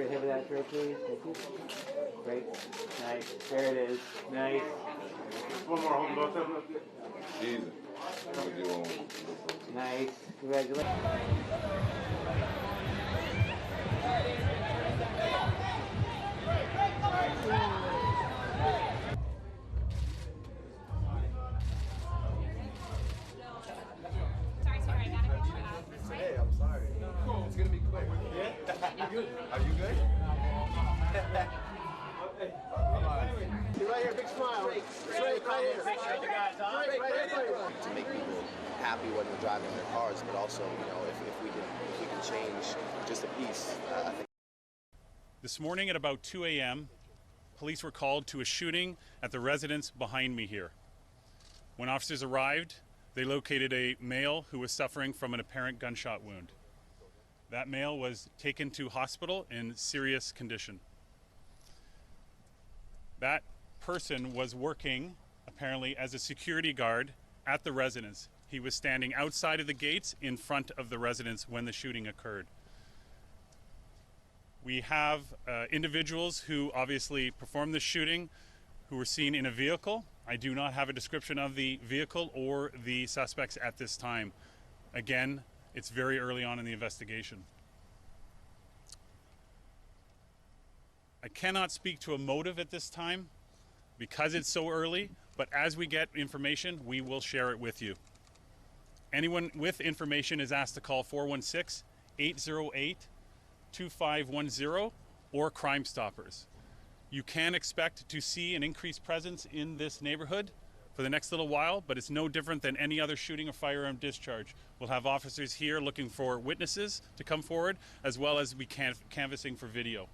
right here with that tray, please. Thank you. Great. Nice. There it is. Nice. One more. Hold both of them. Easy. Nice. Congratulations. Hey, I'm sorry. It's gonna be quick. Yeah? You good? Are you good? Right here, big smile. Straight right here. Make sure the guys on. To make people happy when they're driving their cars, but also, you know, if we can change just a piece, I think. This morning at about 2 a.m., police were called to a shooting at the residence behind me here. When officers arrived, they located a male who was suffering from an apparent gunshot wound. That male was taken to hospital in serious condition. That person was working apparently as a security guard at the residence. He was standing outside of the gates in front of the residence when the shooting occurred. We have individuals who obviously performed the shooting who were seen in a vehicle. I do not have a description of the vehicle or the suspects at this time. Again, it's very early on in the investigation. I cannot speak to a motive at this time because it's so early, but as we get information, we will share it with you. Anyone with information is asked to call 416-808-2510 or Crime Stoppers. You can expect to see an increased presence in this neighborhood for the next little while, but it's no different than any other shooting or firearm discharge. We'll have officers here looking for witnesses to come forward, as well as be canvassing for video.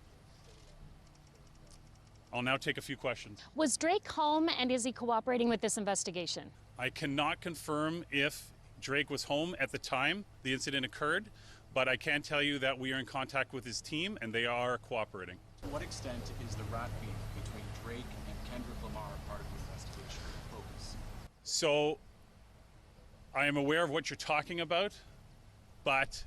I'll now take a few questions. Was Drake home, and is he cooperating with this investigation? I cannot confirm if Drake was home at the time the incident occurred, but I can tell you that we are in contact with his team and they are cooperating. To what extent is the rat beef between Drake and Kendrick Lamar part of the investigation focus? So I am aware of what you're talking about, but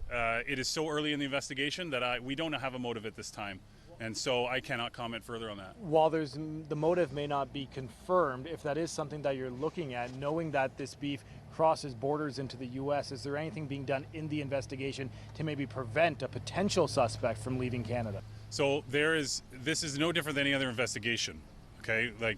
it is so early in the investigation that we don't have a motive at this time. And so I cannot comment further on that. While the motive may not be confirmed, if that is something that you're looking at, knowing that this beef crosses borders into the U.S., is there anything being done in the investigation to maybe prevent a potential suspect from leaving Canada? So this is no different than any other investigation, okay? Like,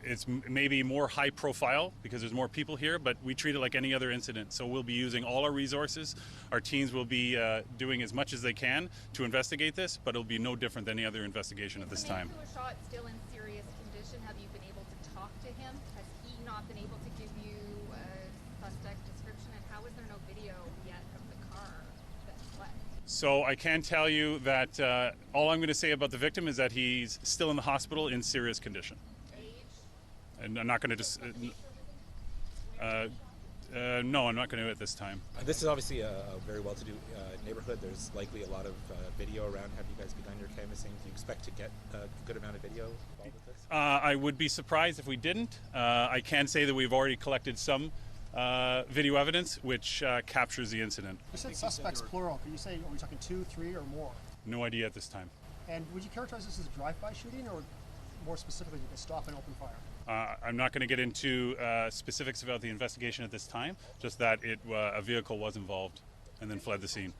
it's maybe more high profile because there's more people here, but we treat it like any other incident. So we'll be using all our resources. Our teams will be doing as much as they can to investigate this, but it'll be no different than any other investigation at this time. The man who was shot still in serious condition. Have you been able to talk to him? Has he not been able to give you a suspect description? And how is there no video yet of the car that fled? So I can tell you that all I'm going to say about the victim is that he's still in the hospital in serious condition. And I'm not going to just. No, I'm not going to at this time. This is obviously a very well-to-do neighborhood. There's likely a lot of video around. Have you guys begun your canvassing? Do you expect to get a good amount of video involved with this? I would be surprised if we didn't. I can say that we've already collected some video evidence which captures the incident. You said suspects plural. Can you say, are we talking 2, 3, or more? No idea at this time. And would you characterize this as a drive-by shooting, or more specifically, a stop and open fire? I'm not going to get into specifics about the investigation at this time, just that a vehicle was involved and then fled the scene.